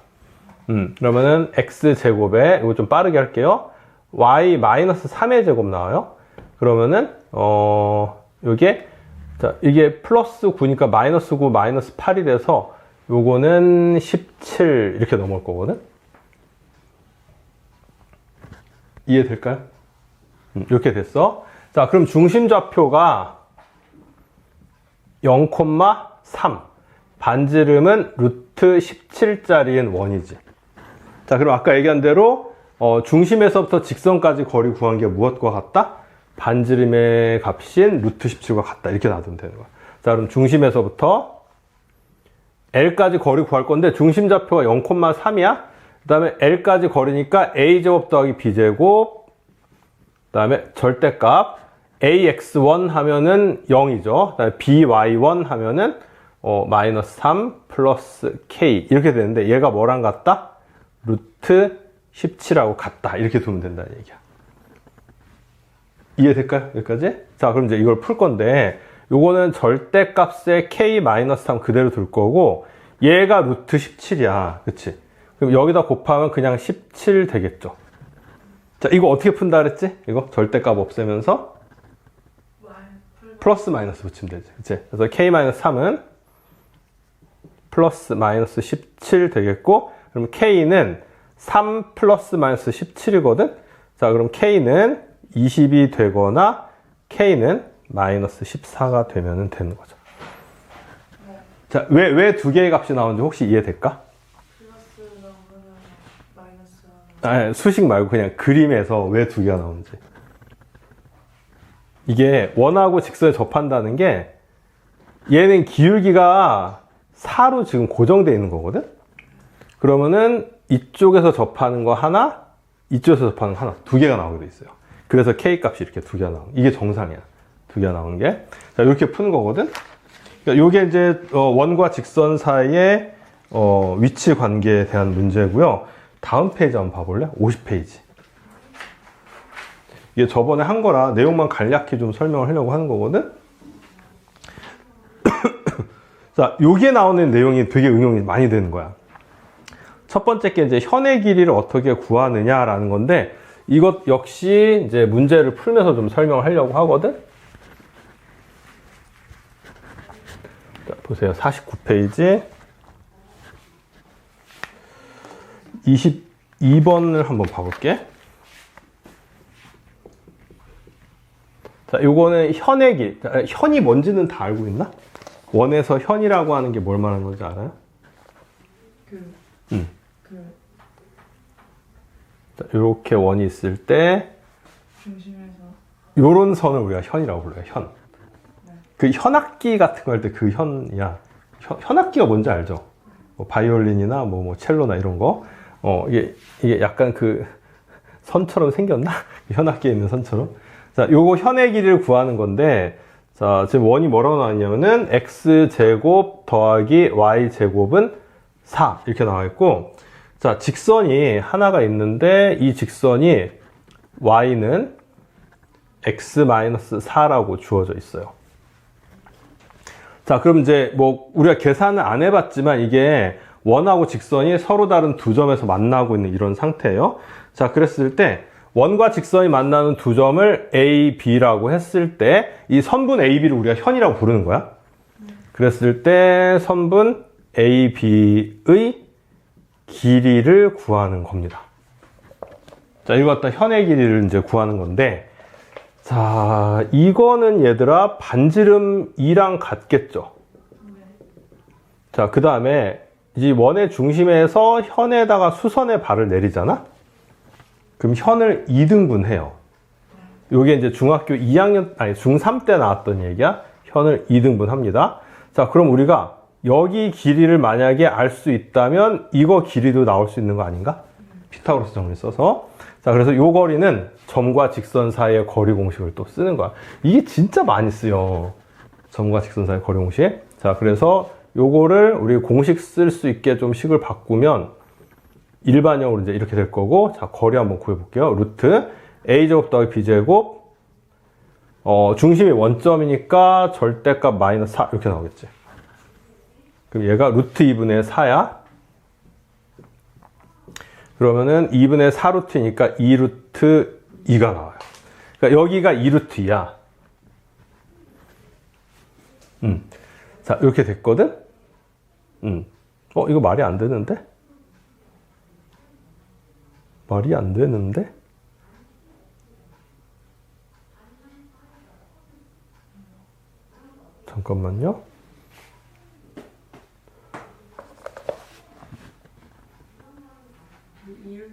그러면은 x제곱에, 이거 좀 빠르게 할게요. y 마이너스 3의 제곱 나와요. 그러면은, 이게 플러스 9니까 마이너스 9, 마이너스 8이 돼서 요거는 17 이렇게 넘어올 거거든? 이해될까요? 이렇게 됐어. 자, 그럼 중심좌표가 0,3. 반지름은 루트 17짜리인 원이지. 자, 그럼 아까 얘기한 대로 중심에서부터 직선까지 거리 구한 게 무엇과 같다? 반지름의 값인 루트 17과 같다. 이렇게 놔두면 되는 거야. 자, 그럼 중심에서부터 L까지 거리 구할 건데 중심좌표가 0,3이야. 그 다음에 L까지 거리니까 A제곱 더하기 B제곱, 그 다음에 절대값 AX1 하면은 0이죠. 그 다음에 BY1 하면은 마이너스 3 플러스 K 이렇게 되는데 얘가 뭐랑 같다? 루트 17하고 같다. 이렇게 두면 된다는 얘기야. 이해될까요? 여기까지? 자, 그럼 이제 이걸 풀 건데 요거는 절대값의 K-3 그대로 둘 거고 얘가 루트 17이야. 그치? 그럼 여기다 곱하면 그냥 17 되겠죠. 자, 이거 어떻게 푼다 그랬지? 이거 절대값 없애면서 플러스 마이너스 붙이면 되지. 그치? 그래서 k-3은 플러스 마이너스 17 되겠고, 그럼 k는 3 플러스 마이너스 17이거든? 자, 그럼 k는 20이 되거나 k는 마이너스 14가 되면 되는 거죠. 자, 왜 두 개의 값이 나오는지 혹시 이해될까? 플러스랑 마이너스랑. 아니, 수식 말고 그냥 그림에서 왜 두 개가 나오는지. 이게 원하고 직선에 접한다는 게 얘는 기울기가 4로 지금 고정되어 있는 거거든? 그러면은 이쪽에서 접하는 거 하나, 이쪽에서 접하는 거 하나, 두 개가 나오게 돼 있어요. 그래서 K 값이 이렇게 두 개가 나오는, 이게 정상이야. 두 개가 나오는 게. 자, 이렇게 푸는 거거든? 그러니까 요게 이제, 원과 직선 사이의, 위치 관계에 대한 문제고요. 다음 페이지 한번 봐볼래? 50페이지. 이게 저번에 한 거라 내용만 간략히 좀 설명을 하려고 하는 거거든? 자, 요게 나오는 내용이 되게 응용이 많이 되는 거야. 첫 번째 게 이제 현의 길이를 어떻게 구하느냐라는 건데, 이것 역시 이제 문제를 풀면서 좀 설명을 하려고 하거든? 자, 보세요. 49페이지. 22번을 한번 봐볼게. 자, 요거는 현의 길. 자, 현이 뭔지는 다 알고 있나? 원에서 현이라고 하는 게 뭘 말하는 건지 알아요? 자, 요렇게 원이 있을 때, 중심에서. 요런 선을 우리가 현이라고 불러요, 현. 그 현악기 같은 거 할 때 그 현이야. 현악기가 뭔지 알죠? 뭐 바이올린이나 뭐 첼로나 이런 거. 이게 약간 그 선처럼 생겼나? 현악기에 있는 선처럼. 자, 요거 현의 길이를 구하는 건데, 자, 지금 원이 뭐라고 나왔냐면은 x제곱 더하기 y제곱은 4 이렇게 나와 있고, 자, 직선이 하나가 있는데 이 직선이 y는 x-4라고 주어져 있어요. 자, 그럼 이제 뭐 우리가 계산을 안 해봤지만 이게 원하고 직선이 서로 다른 두 점에서 만나고 있는 이런 상태예요. 자, 그랬을 때 원과 직선이 만나는 두 점을 A, B라고 했을 때 이 선분 A, B를 우리가 현이라고 부르는 거야. 그랬을 때 선분 A, B의 길이를 구하는 겁니다. 자, 이거 갖다 현의 길이를 이제 구하는 건데, 자, 이거는 얘들아 반지름 2랑 같겠죠. 자, 그 다음에 이 원의 중심에서 현에다가 수선의 발을 내리잖아. 그럼 현을 2등분 해요. 요게 이제 중학교 2학년, 아니, 중3 때 나왔던 얘기야. 현을 2등분 합니다. 자, 그럼 우리가 여기 길이를 만약에 알 수 있다면 이거 길이도 나올 수 있는 거 아닌가? 피타고라스 정리 써서. 자, 그래서 요 거리는 점과 직선 사이의 거리 공식을 또 쓰는 거야. 이게 진짜 많이 쓰여. 점과 직선 사이의 거리 공식. 자, 그래서 요거를 우리 공식 쓸 수 있게 좀 식을 바꾸면 일반형으로 이제 이렇게 될 거고, 자, 거리 한번 구해볼게요. 루트 a제곱 더하기 b제곱, 중심이 원점이니까 절대값 마이너스 4 이렇게 나오겠지. 그럼 얘가 루트 2분의 4야. 그러면은 2분의 4루트니까 2루트 2가 나와요. 그러니까 여기가 2루트 2야. 자, 이렇게 됐거든? 이거 말이 안 되는데? 말이 안 되는데? 잠깐만요.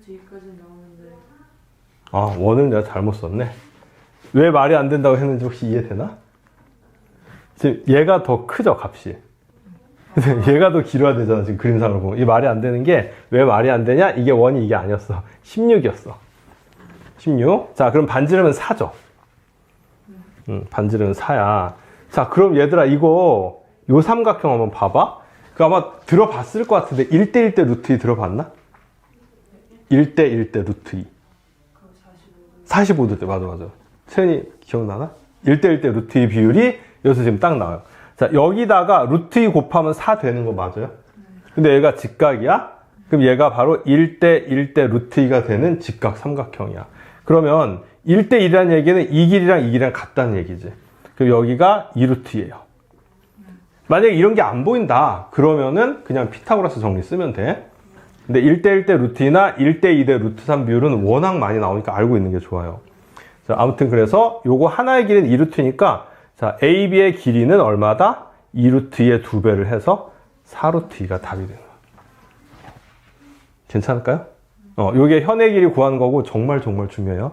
뒤까지 나오는데. 아, 원을 내가 잘못 썼네. 왜 말이 안 된다고 했는지 혹시 이해되나? 지금 얘가 더 크죠, 값이. 얘가 더 길어야 되잖아, 지금 그림상으로 보면. 이 말이 안 되는 게 왜 말이 안 되냐? 이게 원이 이게 아니었어. 16이었어. 16. 자, 그럼 반지름은 4죠. 반지름은 4야. 자, 그럼 얘들아, 이거 요 삼각형 한번 봐봐. 그 아마 들어봤을 것 같은데 1대 1대 루트 2 들어봤나? 1대 1대 루트 2. 45도 때, 맞아. 세연이 기억나나? 1대 1대 루트 2 비율이 여기서 지금 딱 나와요. 자, 여기다가 루트 2 곱하면 4 되는 거 맞아요? 근데 얘가 직각이야? 그럼 얘가 바로 1대 1대 루트 2가 되는 직각 삼각형이야. 그러면 1대 1이라는 얘기는 이 길이랑 이 길이랑 같다는 얘기지. 그럼 여기가 2루트 2예요. 만약에 이런 게 안 보인다. 그러면은 그냥 피타고라스 정리 쓰면 돼. 근데 1대 1대 루트 2나 1대 2대 루트 3 비율은 워낙 많이 나오니까 알고 있는 게 좋아요. 자, 아무튼 그래서 요거 하나의 길이는 2루트니까 자, AB의 길이는 얼마다? 2루트 2의 2배를 해서 4루트 2가 답이 되는 거야. 괜찮을까요? 요게 현의 길이 구하는 거고 정말 중요해요.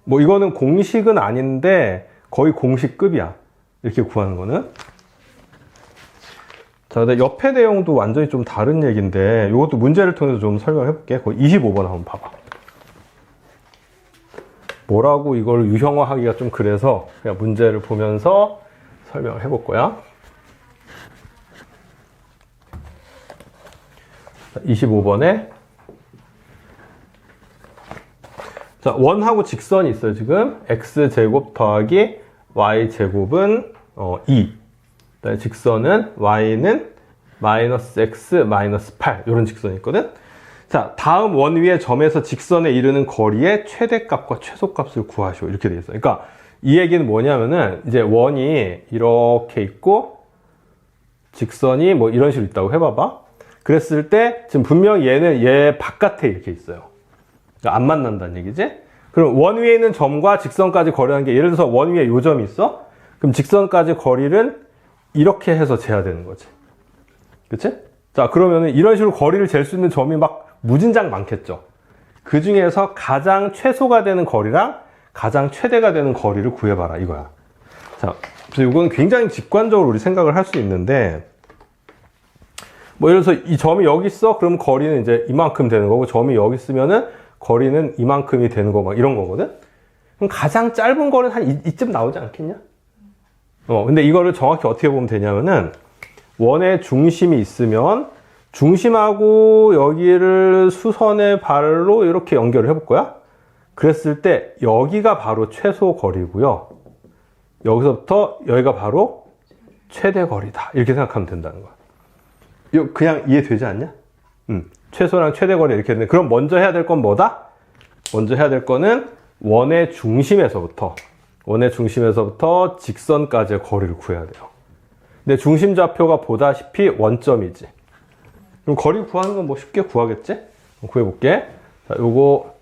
뭐 이거는 공식은 아닌데 거의 공식급이야. 이렇게 구하는 거는. 자, 근데 옆에 내용도 완전히 좀 다른 얘기인데 이것도 문제를 통해서 좀 설명해 볼게. 거기 25번 한번 봐봐. 뭐라고 이걸 유형화하기가 좀 그래서 그냥 문제를 보면서 설명을 해볼 거야. 25번에 자, 원하고 직선이 있어요. 지금 x제곱 더하기 y제곱은 2. 직선은 y는 마이너스 x 마이너스 8 이런 직선이 있거든. 자, 다음 원 위의 점에서 직선에 이르는 거리의 최대값과 최소값을 구하시오. 이렇게 돼 있어. 그러니까 이 얘기는 뭐냐면은 이제 원이 이렇게 있고 직선이 뭐 이런 식으로 있다고 해봐봐. 그랬을 때 지금 분명히 얘는 얘 바깥에 이렇게 있어요. 그러니까 안 만난다는 얘기지. 그럼 원 위에 있는 점과 직선까지 거리라는 게 예를 들어서 원 위에 요 점이 있어. 그럼 직선까지 거리를 이렇게 해서 재야 되는 거지. 그치? 자, 그러면은 이런 식으로 거리를 잴 수 있는 점이 막 무진장 많겠죠. 그 중에서 가장 최소가 되는 거리랑 가장 최대가 되는 거리를 구해봐라 이거야. 자, 그래서 이건 굉장히 직관적으로 우리 생각을 할 수 있는데 뭐 예를 들어서 이 점이 여기 있어. 그럼 거리는 이제 이만큼 되는 거고 점이 여기 있으면은 거리는 이만큼이 되는 거 막 이런 거거든. 그럼 가장 짧은 거는 한 이쯤 나오지 않겠냐? 근데 이거를 정확히 어떻게 보면 되냐면은 원의 중심이 있으면 중심하고 여기를 수선의 발로 이렇게 연결을 해볼 거야. 그랬을 때 여기가 바로 최소 거리고요. 여기서부터 여기가 바로 최대 거리다. 이렇게 생각하면 된다는 거야. 이거 그냥 이해되지 않냐? 최소랑 최대 거리 이렇게 되는데 그럼 먼저 해야 될 건 뭐다? 먼저 해야 될 거는 원의 중심에서부터 직선까지의 거리를 구해야 돼요. 근데 중심 좌표가 보다시피 원점이지. 그럼 거리 구하는 건 뭐 쉽게 구하겠지? 구해볼게. 자, 요거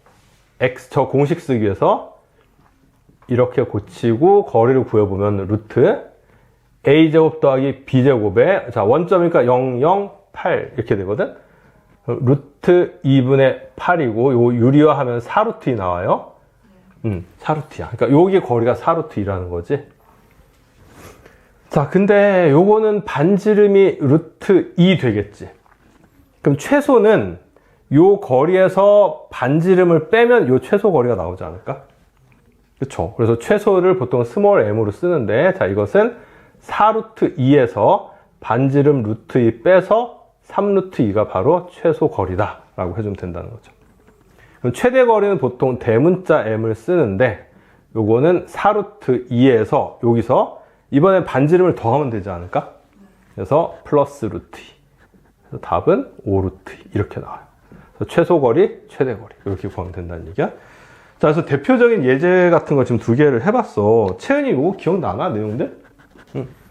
x 저 공식 쓰기 위해서 이렇게 고치고 거리를 구해보면 루트 a제곱 더하기 b제곱에 자 원점이니까 0, 0, 8 이렇게 되거든. 루트 2분의 8이고 요 유리화하면 4루트 2 나와요. 4루트야. 그러니까 여기 거리가 4루트 2라는 거지. 자, 근데 요거는 반지름이 루트 2 되겠지. 그럼 최소는 요 거리에서 반지름을 빼면 요 최소 거리가 나오지 않을까? 그쵸? 그래서 최소를 보통 스몰 m으로 쓰는데 자, 이것은 4루트 2에서 반지름 루트 2 빼서 3루트 2가 바로 최소 거리다 라고 해주면 된다는 거죠. 그럼 최대 거리는 보통 대문자 m을 쓰는데 요거는 4루트 2에서 여기서 이번엔 반지름을 더하면 되지 않을까? 그래서 플러스 루트 2. 그래서 답은 5루트 2 이렇게 나와요. 그래서 최소 거리, 최대 거리 이렇게 구하면 된다는 얘기야. 자, 그래서 대표적인 예제 같은 거 지금 2개를 해봤어. 채은이 이거 기억나나? 내용들?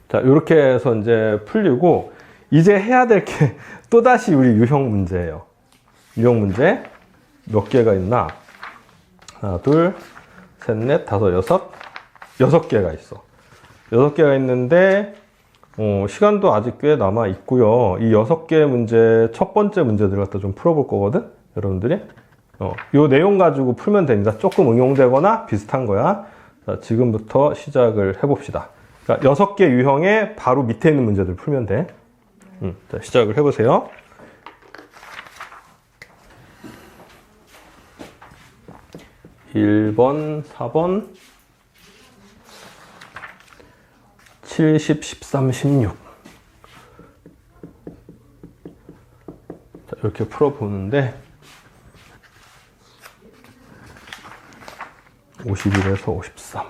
자, 이렇게 해서 이제 풀리고 이제 해야 될 게 또다시 우리 유형 문제예요. 유형 문제 몇 개가 있나? 하나, 둘, 셋, 넷, 다섯, 여섯 개가 있어. 6개가 있는데 시간도 아직 꽤 남아 있고요. 이 6개 문제 첫 번째 문제들 갖다 좀 풀어볼 거거든. 여러분들이 요 내용 가지고 풀면 됩니다. 조금 응용되거나 비슷한 거야. 자, 지금부터 시작을 해봅시다. 자, 6개 유형의 바로 밑에 있는 문제들 풀면 돼. 자, 시작을 해보세요. (1번) (4번) 70, 13, 16. 자, 이렇게 풀어보는데 51에서 53.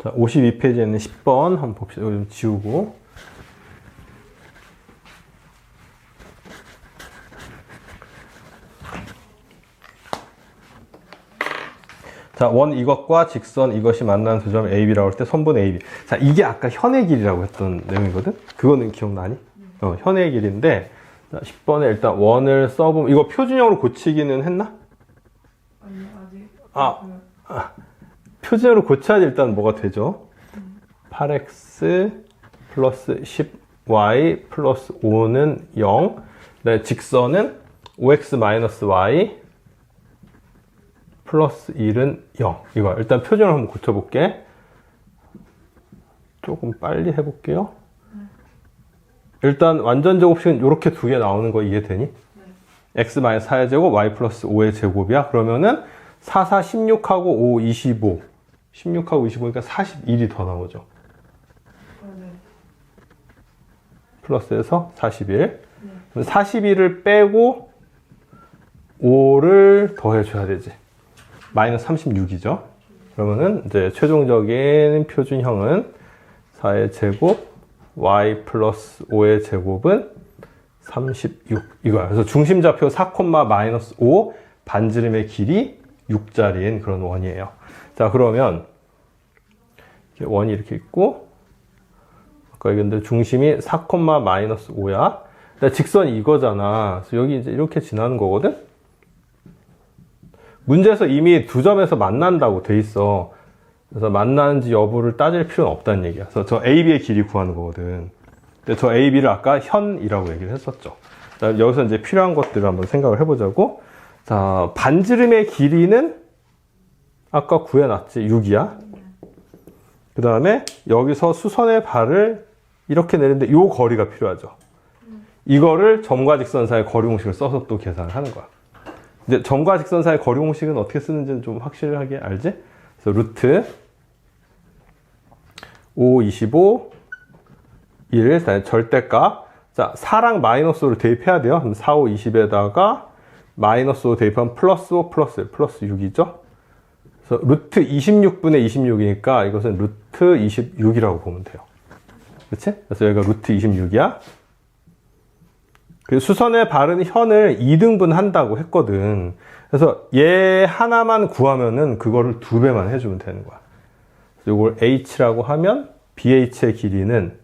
자, 52페이지에 있는 10번 한번 봅시다. 이거 좀 지우고. 자, 원 이것과 직선 이것이 만나는 두 점 AB라고 할 때 선분 AB. 자, 이게 아까 현의 길이라고 했던 내용이거든? 그거는 기억나니? 현의 길이인데, 자, 10번에 일단 원을 써보면, 이거 표준형으로 고치기는 했나? 아니 아직. 표준형으로 고쳐야지 일단 뭐가 되죠? 8x 플러스 10y 플러스 5는 0. 네, 직선은 5x 마이너스 y 플러스 1은 0. 이거 일단 표준을 한번 고쳐볼게. 조금 빨리 해볼게요. 일단 완전 제곱식은 이렇게 두 개 나오는 거 이해되니? x 마이너스 4의 제곱, y 플러스 5의 제곱이야. 그러면은 4, 4, 16하고 5, 25. 16하고 25니까 41이 더 나오죠. 네. 플러스해서 41. 41을 빼고 5를 더해줘야 되지. 마이너스 36이죠. 그러면은 이제 최종적인 표준형은 4의 제곱, y 플러스 5의 제곱은 36 이거야. 그래서 중심좌표 4, 마이너스 5 반지름의 길이 6짜리인 그런 원이에요. 자, 그러면 원이 이렇게 있고 아까 얘기했는데 중심이 4, 마이너스 5야. 직선이 이거잖아. 그래서 여기 이제 이렇게 지나는 거거든. 문제에서 이미 두 점에서 만난다고 돼 있어. 그래서 만나는지 여부를 따질 필요는 없다는 얘기야. 그래서 저 AB의 길이 구하는 거거든. 근데 저 AB를 아까 현이라고 얘기를 했었죠. 자, 여기서 이제 필요한 것들을 한번 생각을 해보자고. 자, 반지름의 길이는 아까 구해놨지. 6이야. 그 다음에 여기서 수선의 발을 이렇게 내리는데 요 거리가 필요하죠. 이거를 점과 직선 사이의 거리 공식을 써서 또 계산을 하는 거야. 이제 점과 직선 사이의 거리 공식은 어떻게 쓰는지는 좀 확실하게 알지? 그래서 루트 5, 25, 1, 절대값. 자, 4랑 마이너스 5를 대입해야 돼요. 그럼 4, 5, 20에다가 마이너스 5 대입하면 플러스 5, 플러스 1, 플러스 6이죠. 그래서 루트 26분의 26이니까 이것은 루트 26이라고 보면 돼요. 그치? 그래서 여기가 루트 26이야. 그 수선의 바른 현을 2등분 한다고 했거든. 그래서 얘 하나만 구하면은 그거를 2배만 해주면 되는 거야. 이걸 h라고 하면 bh의 길이는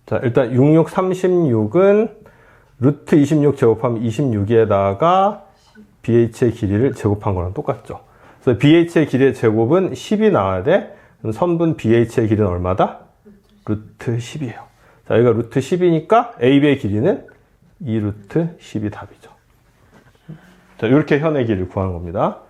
자, 일단 66, 36은 루트 26 제곱하면 26에다가 bh의 길이를 제곱한 거랑 똑같죠. 그래서 bh의 길이의 제곱은 10이 나와야 돼. 그럼 선분 bh의 길이는 얼마다? 루트 10이에요. 자, 여기가 루트 10이니까 AB의 길이는 2루트 10이 답이죠. 자, 이렇게 현의 길이를 구하는 겁니다.